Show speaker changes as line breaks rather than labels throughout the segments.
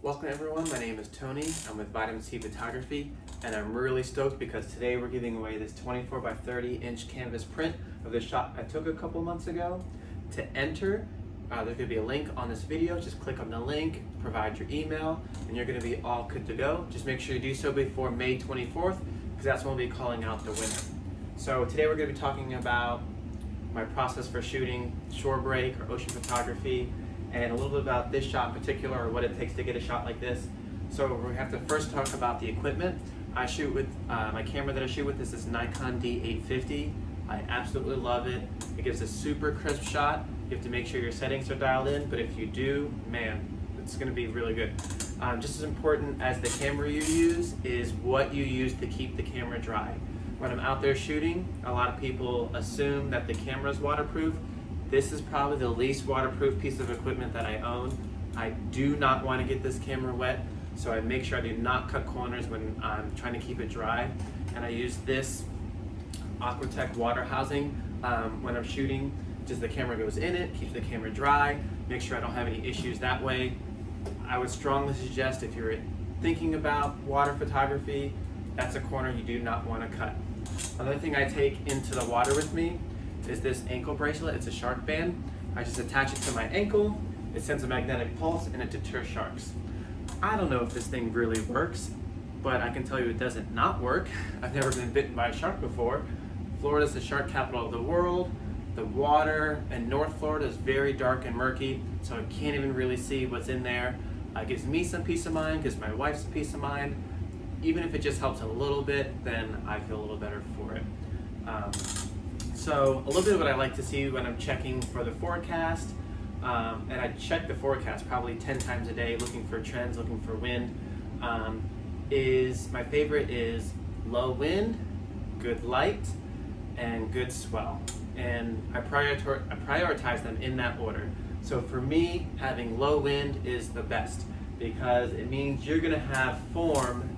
Welcome everyone, my name is Tony. I'm with Vitamin C Photography, and I'm really stoked because today we're giving away this 24 by 30 inch canvas print of the shot I took a couple months ago. To enter, there's going to be a link on this video. Just click on the link, provide your email, and you're going to be all good to go. Just make sure you do so before May 24th, because that's when we'll be calling out the winner. So today we're going to be talking about my process for shooting shore break or ocean photography, and a little bit about this shot in particular, or what it takes to get a shot like this. So we have to first talk about the equipment. I shoot with, my camera that I shoot with is this Nikon D850. I absolutely love it. It gives a super crisp shot. You have to make sure your settings are dialed in, but if you do, man, it's gonna be really good. Just as important as the camera you use is what you use to keep the camera dry. When I'm out there shooting, a lot of people assume that the camera is waterproof. This is probably the least waterproof piece of equipment that I own. I do not want to get this camera wet, so I make sure I do not cut corners when I'm trying to keep it dry. And I use this Aquatech water housing when I'm shooting. Just the camera goes in it, keeps the camera dry, make sure I don't have any issues that way. I would strongly suggest, if you're thinking about water photography, that's a corner you do not want to cut. Another thing I take into the water with me is this ankle bracelet. It's a shark band. I just attach it to my ankle. It sends a magnetic pulse and it deters sharks. I don't know if this thing really works, but I can tell you it doesn't not work. I've never been bitten by a shark before. Florida's the shark capital of the world. The water in North Florida is very dark and murky, so I can't even really see what's in there. It gives me some peace of mind, gives my wife some peace of mind. Even if it just helps a little bit, then I feel a little better for it. So a little bit of what I like to see when I'm checking for the forecast, and I check the forecast probably 10 times a day, looking for trends, looking for wind, is my favorite is low wind, good light, and good swell. And I prioritize them in that order. So for me, having low wind is the best, because it means you're gonna have form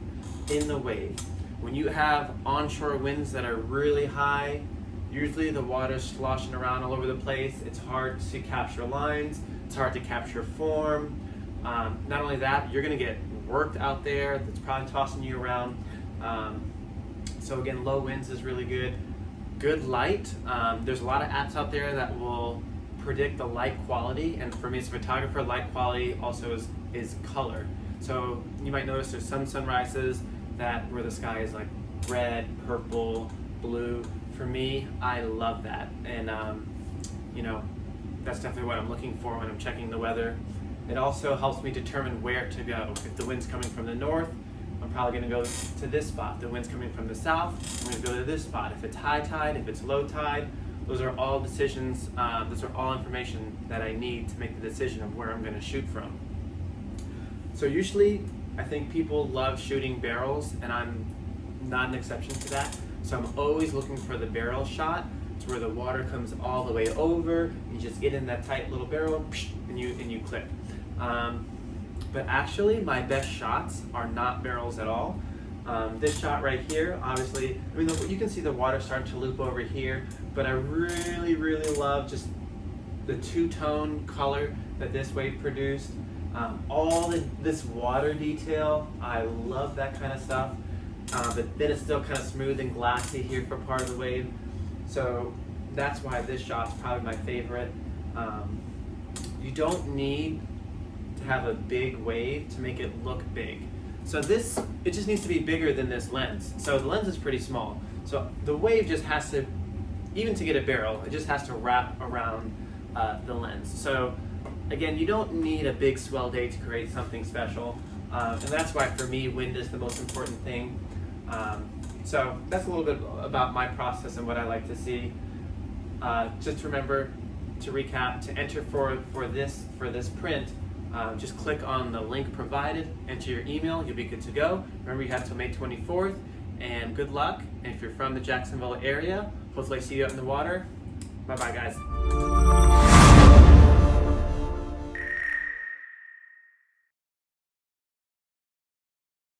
in the wave. When you have onshore winds that are really high, usually the water's sloshing around all over the place. It's hard to capture lines. It's hard to capture form. Not only that, you're gonna get worked out there. That's probably tossing you around. So again, low winds is really good. Good light. There's a lot of apps out there that will predict the light quality. And for me as a photographer, light quality also is color. So you might notice there's some sunrises where the sky is like red, purple, blue. For me, I love that, and that's definitely what I'm looking for when I'm checking the weather. It also helps me determine where to go. If the wind's coming from the north, I'm probably going to go to this spot. If the wind's coming from the south, I'm going to go to this spot. If it's high tide, if it's low tide, those are all decisions, those are all information that I need to make the decision of where I'm going to shoot from. So usually, I think people love shooting barrels, and I'm not an exception to that. So I'm always looking for the barrel shot, to where the water comes all the way over. You just get in that tight little barrel, and you clip. But actually, my best shots are not barrels at all. This shot right here, obviously, you can see the water starting to loop over here, but I really, really love just the two-tone color that this wave produced. This water detail, I love that kind of stuff. But then it's still kind of smooth and glassy here for part of the wave. So that's why this shot's probably my favorite. You don't need to have a big wave to make it look big. So it just needs to be bigger than this lens. So the lens is pretty small. So the wave just has to, even to get a barrel, it just has to wrap around the lens. So again, you don't need a big swell day to create something special. And that's why for me, wind is the most important thing. So that's a little bit about my process and what I like to see. Just remember, to recap, to enter for this print, just click on the link provided, enter your email, you'll be good to go. Remember, you have till May 24th, and good luck. And if you're from the Jacksonville area, hopefully I see you out in the water. Bye-bye, guys.